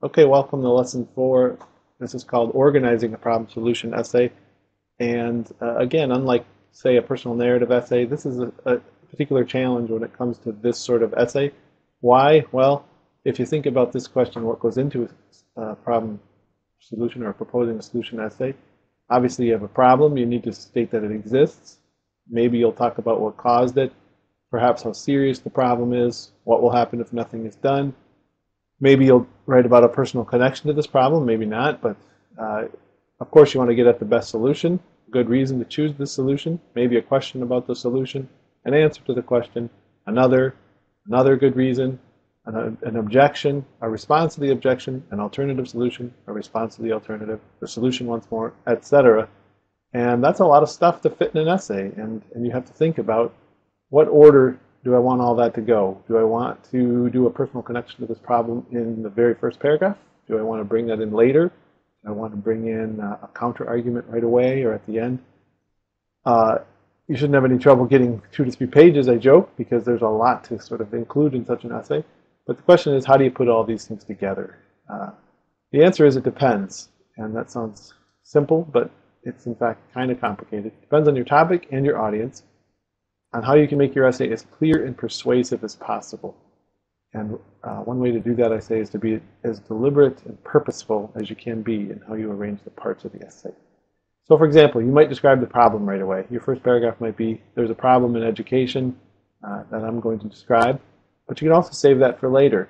Okay, welcome to lesson 4. This is called Organizing a Problem Solution Essay. And again, unlike, say, a personal narrative essay, this is a particular challenge when it comes to this sort of essay. Why? Well, if you think about this question, what goes into a problem solution or proposing a solution essay, obviously you have a problem. You need to state that it exists. Maybe you'll talk about what caused it, perhaps how serious the problem is, what will happen if nothing is done. Maybe you'll write about a personal connection to this problem, maybe not, but of course you want to get at the best solution, good reason to choose this solution, maybe a question about the solution, an answer to the question, another good reason, an objection, a response to the objection, an alternative solution, a response to the alternative, the solution once more, etc. And that's a lot of stuff to fit in an essay, and you have to think about what order do I want all that to go? Do I want to do a personal connection to this problem in the very first paragraph? Do I want to bring that in later? Do I want to bring in a counter argument right away or at the end? You shouldn't have any trouble getting 2 to 3 pages, I joke, because there's a lot to sort of include in such an essay. But the question is, how do you put all these things together? The answer is it depends. And that sounds simple, but it's in fact kind of complicated. It depends on your topic and your audience, on how you can make your essay as clear and persuasive as possible. And one way to do that, I say, is to be as deliberate and purposeful as you can be in how you arrange the parts of the essay. So for example, you might describe the problem right away. Your first paragraph might be, there's a problem in education that I'm going to describe, but you can also save that for later.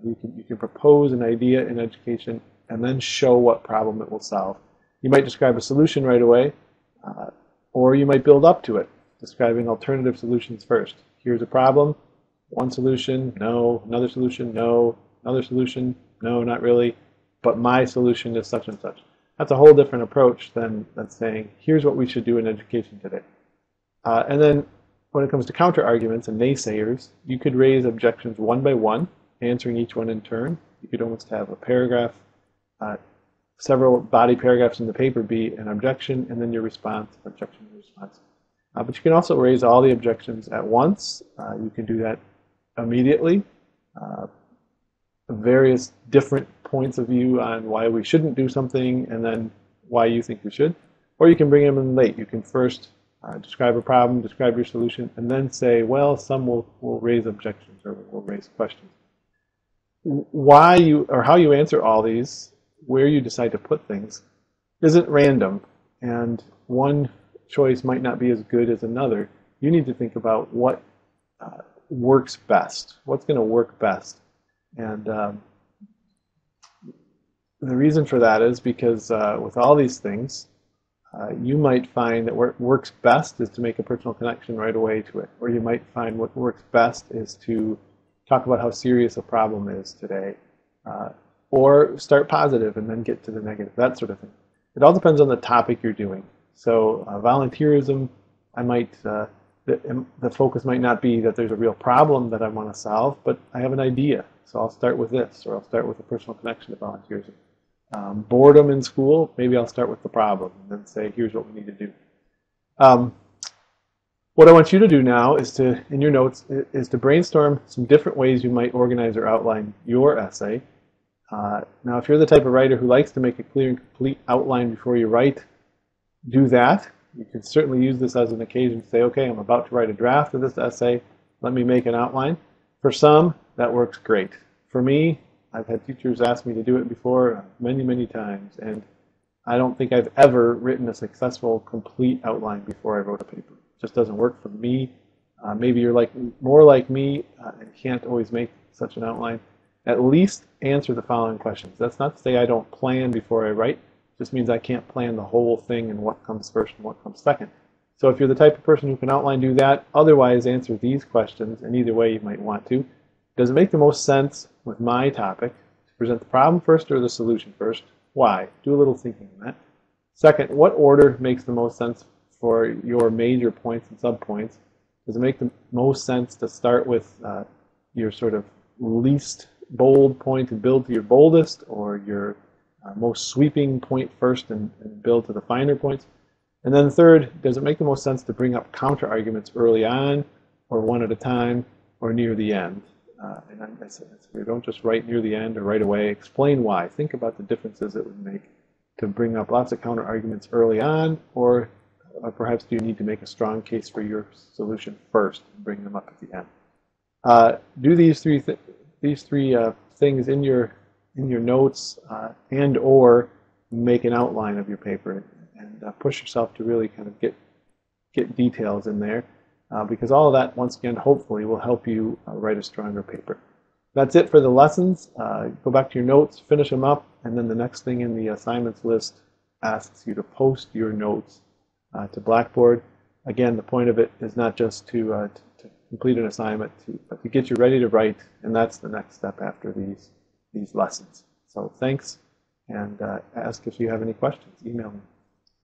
You can propose an idea in education and then show what problem it will solve. You might describe a solution right away, or you might build up to it, describing alternative solutions first. Here's a problem, one solution, no, another solution, no, another solution, no, not really, but my solution is such and such. That's a whole different approach than saying, here's what we should do in education today. And then when it comes to counter arguments and naysayers, you could raise objections one by one, answering each one in turn. You could almost have a paragraph, several body paragraphs in the paper be an objection, and then your response, objection, response. But you can also raise all the objections at once. You can do that immediately. Various different points of view on why we shouldn't do something and then why you think we should. Or you can bring them in late. You can first describe a problem, describe your solution, and then say, well, some will raise objections or will raise questions. Why you or how you answer all these, where you decide to put things, isn't random. And one choice might not be as good as another. You need to think about what works best. What's going to work best? And the reason for that is because with all these things, you might find that what works best is to make a personal connection right away to it. Or you might find what works best is to talk about how serious a problem is today. Or start positive and then get to the negative, that sort of thing. It all depends on the topic you're doing. So volunteerism, I might the focus might not be that there's a real problem that I want to solve, but I have an idea. So I'll start with this, or I'll start with a personal connection to volunteerism. Boredom in school, maybe I'll start with the problem and then say, here's what we need to do. What I want you to do now is to, in your notes, is to brainstorm some different ways you might organize or outline your essay. Now, if you're the type of writer who likes to make a clear and complete outline before you write, do that. You can certainly use this as an occasion to say, okay, I'm about to write a draft of this essay. Let me make an outline. For some, that works great. For me, I've had teachers ask me to do it before many, many times, and I don't think I've ever written a successful, complete outline before I wrote a paper. It just doesn't work for me. Maybe you're more like me and can't always make such an outline. At least answer the following questions. That's not to say I don't plan before I write. It just means I can't plan the whole thing and what comes first and what comes second. So if you're the type of person who can outline, do that. Otherwise, answer these questions, and either way you might want to. Does it make the most sense with my topic to present the problem first or the solution first? Why? Do a little thinking on that. Second, what order makes the most sense for your major points and subpoints? Does it make the most sense to start with your sort of least bold point and build to your boldest, or your most sweeping point first and build to the finer points? And then third, does it make the most sense to bring up counter arguments early on, or one at a time, or near the end? And I said, don't just write near the end or right away. Explain why. Think about the differences it would make to bring up lots of counter arguments early on, or perhaps do you need to make a strong case for your solution first and bring them up at the end. Do these three things in your notes, and or make an outline of your paper, and push yourself to really kind of get details in there, because all of that, once again, hopefully will help you write a stronger paper. That's it for the lessons. Go back to your notes, finish them up, and then the next thing in the assignments list asks you to post your notes to Blackboard. Again, the point of it is not just to complete an assignment, but to get you ready to write, and that's the next step after these lessons. So thanks, and ask if you have any questions. Email me.